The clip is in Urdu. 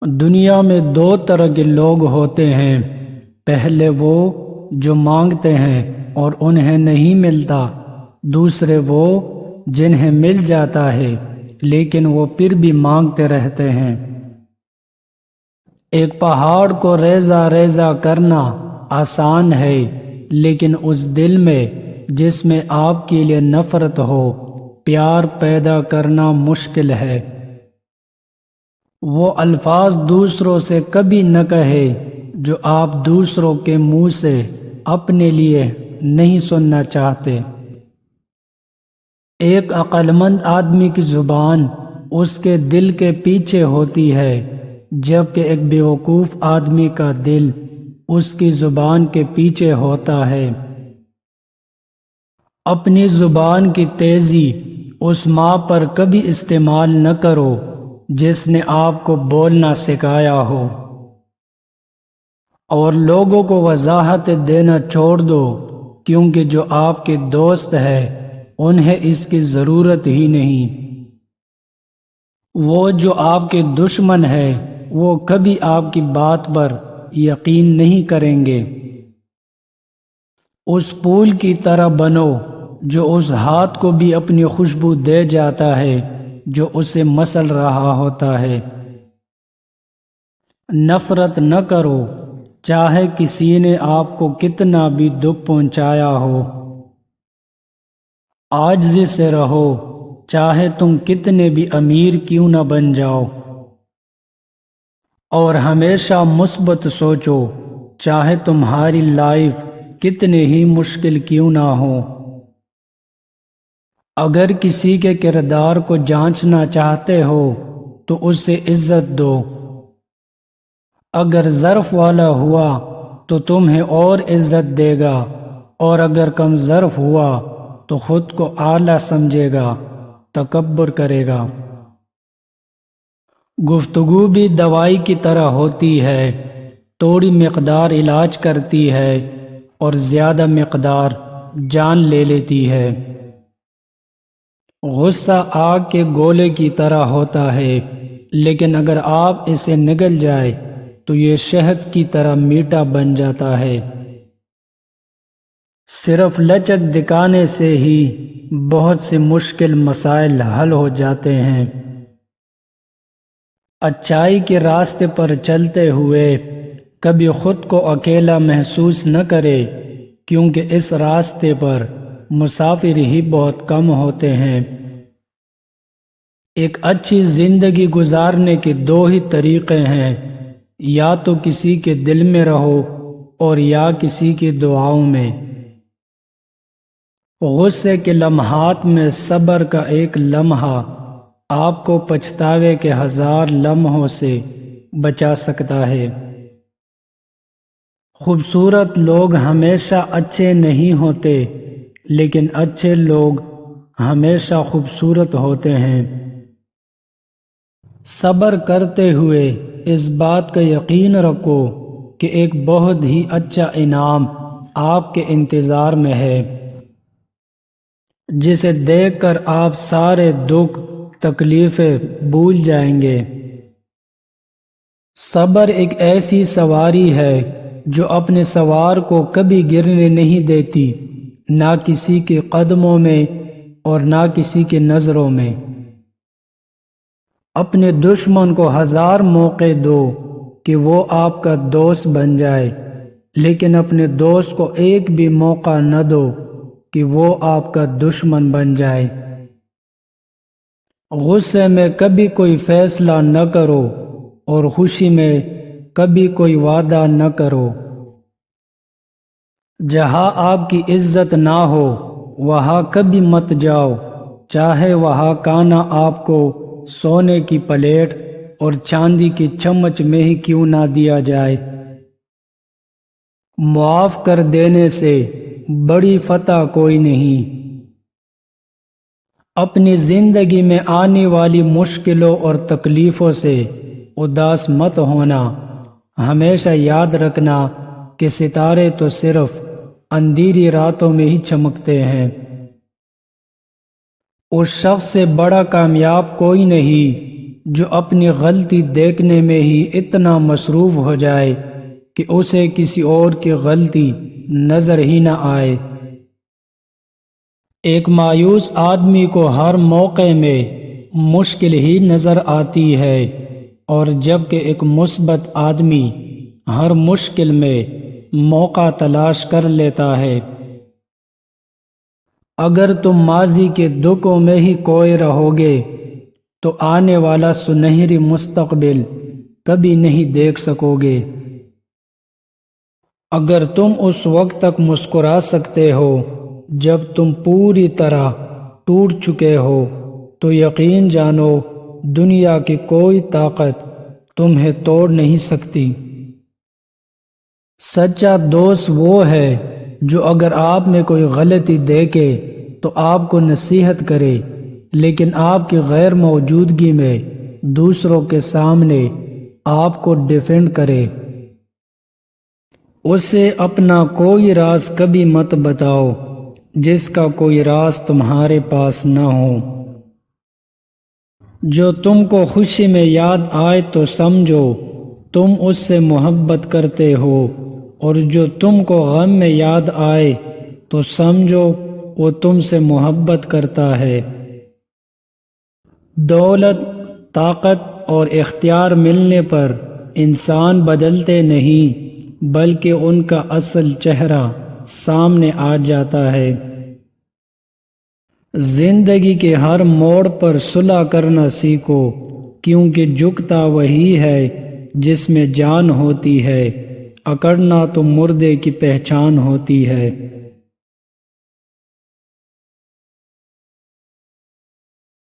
دنیا میں دو طرح کے لوگ ہوتے ہیں، پہلے وہ جو مانگتے ہیں اور انہیں نہیں ملتا، دوسرے وہ جنہیں مل جاتا ہے لیکن وہ پھر بھی مانگتے رہتے ہیں۔ ایک پہاڑ کو ریزہ ریزہ کرنا آسان ہے، لیکن اس دل میں جس میں آپ کے لیے نفرت ہو، پیار پیدا کرنا مشکل ہے۔ وہ الفاظ دوسروں سے کبھی نہ کہے جو آپ دوسروں کے منہ سے اپنے لیے نہیں سننا چاہتے۔ ایک عقل مند آدمی کی زبان اس کے دل کے پیچھے ہوتی ہے، جبکہ ایک بیوقوف آدمی کا دل اس کی زبان کے پیچھے ہوتا ہے۔ اپنی زبان کی تیزی اس ماں پر کبھی استعمال نہ کرو جس نے آپ کو بولنا سکھایا ہو، اور لوگوں کو وضاحت دینا چھوڑ دو، کیونکہ جو آپ کے دوست ہے انہیں اس کی ضرورت ہی نہیں۔ وہ جو آپ کے دشمن ہے وہ کبھی آپ کی بات پر یقین نہیں کریں گے۔ اس پھول کی طرح بنو جو اس ہاتھ کو بھی اپنی خوشبو دے جاتا ہے جو اسے مسل رہا ہوتا ہے۔ نفرت نہ کرو، چاہے کسی نے آپ کو کتنا بھی دکھ پہنچایا ہو۔ عاجزی سے رہو، چاہے تم کتنے بھی امیر کیوں نہ بن جاؤ، اور ہمیشہ مثبت سوچو، چاہے تمہاری لائف کتنے ہی مشکل کیوں نہ ہو۔ اگر کسی کے کردار کو جانچنا چاہتے ہو تو اسے عزت دو۔ اگر ظرف والا ہوا تو تمہیں اور عزت دے گا، اور اگر کم ظرف ہوا تو خود کو اعلیٰ سمجھے گا، تکبر کرے گا۔ گفتگو بھی دوائی کی طرح ہوتی ہے، تھوڑی مقدار علاج کرتی ہے اور زیادہ مقدار جان لے لیتی ہے۔ غصہ آگ کے گولے کی طرح ہوتا ہے، لیکن اگر آپ اسے نگل جائے تو یہ شہد کی طرح میٹھا بن جاتا ہے۔ صرف لچک دکھانے سے ہی بہت سے مشکل مسائل حل ہو جاتے ہیں۔ اچائی کے راستے پر چلتے ہوئے کبھی خود کو اکیلا محسوس نہ کرے، کیونکہ اس راستے پر مسافر ہی بہت کم ہوتے ہیں۔ ایک اچھی زندگی گزارنے کے دو ہی طریقے ہیں، یا تو کسی کے دل میں رہو اور یا کسی کی دعاؤں میں۔ غصے کے لمحات میں صبر کا ایک لمحہ آپ کو پچھتاوے کے 1000 لمحوں سے بچا سکتا ہے۔ خوبصورت لوگ ہمیشہ اچھے نہیں ہوتے، لیکن اچھے لوگ ہمیشہ خوبصورت ہوتے ہیں۔ صبر کرتے ہوئے اس بات کا یقین رکھو کہ ایک بہت ہی اچھا انعام آپ کے انتظار میں ہے، جسے دیکھ کر آپ سارے دکھ تکلیفیں بھول جائیں گے۔ صبر ایک ایسی سواری ہے جو اپنے سوار کو کبھی گرنے نہیں دیتی، نہ کسی کے قدموں میں اور نہ کسی کے نظروں میں۔ اپنے دشمن کو 1000 موقع دو کہ وہ آپ کا دوست بن جائے، لیکن اپنے دوست کو ایک بھی موقع نہ دو کہ وہ آپ کا دشمن بن جائے۔ غصے میں کبھی کوئی فیصلہ نہ کرو اور خوشی میں کبھی کوئی وعدہ نہ کرو۔ جہاں آپ کی عزت نہ ہو وہاں کبھی مت جاؤ، چاہے وہاں کھانا آپ کو سونے کی پلیٹ اور چاندی کی چمچ میں ہی کیوں نہ دیا جائے۔ معاف کر دینے سے بڑی فتح کوئی نہیں۔ اپنی زندگی میں آنے والی مشکلوں اور تکلیفوں سے اداس مت ہونا، ہمیشہ یاد رکھنا کہ ستارے تو صرف اندھیری راتوں میں ہی چمکتے ہیں۔ اس شخص سے بڑا کامیاب کوئی نہیں جو اپنی غلطی دیکھنے میں ہی اتنا مصروف ہو جائے کہ اسے کسی اور کی غلطی نظر ہی نہ آئے۔ ایک مایوس آدمی کو ہر موقع میں مشکل ہی نظر آتی ہے، اور جبکہ ایک مثبت آدمی ہر مشکل میں موقع تلاش کر لیتا ہے۔ اگر تم ماضی کے دکھوں میں ہی کھوئے رہو گے تو آنے والا سنہری مستقبل کبھی نہیں دیکھ سکو گے۔ اگر تم اس وقت تک مسکرا سکتے ہو جب تم پوری طرح ٹوٹ چکے ہو تو یقین جانو دنیا کی کوئی طاقت تمہیں توڑ نہیں سکتی۔ سچا دوست وہ ہے جو اگر آپ میں کوئی غلطی دیکھے تو آپ کو نصیحت کرے، لیکن آپ کی غیر موجودگی میں دوسروں کے سامنے آپ کو ڈیفینڈ کرے۔ اسے اپنا کوئی راز کبھی مت بتاؤ جس کا کوئی راز تمہارے پاس نہ ہو۔ جو تم کو خوشی میں یاد آئے تو سمجھو تم اس سے محبت کرتے ہو، اور جو تم کو غم میں یاد آئے تو سمجھو وہ تم سے محبت کرتا ہے۔ دولت، طاقت اور اختیار ملنے پر انسان بدلتے نہیں بلکہ ان کا اصل چہرہ سامنے آ جاتا ہے۔ زندگی کے ہر موڑ پر صلح کرنا سیکھو، کیونکہ جھکتا وہی ہے جس میں جان ہوتی ہے، اکڑنا تو مردے کی پہچان ہوتی ہے۔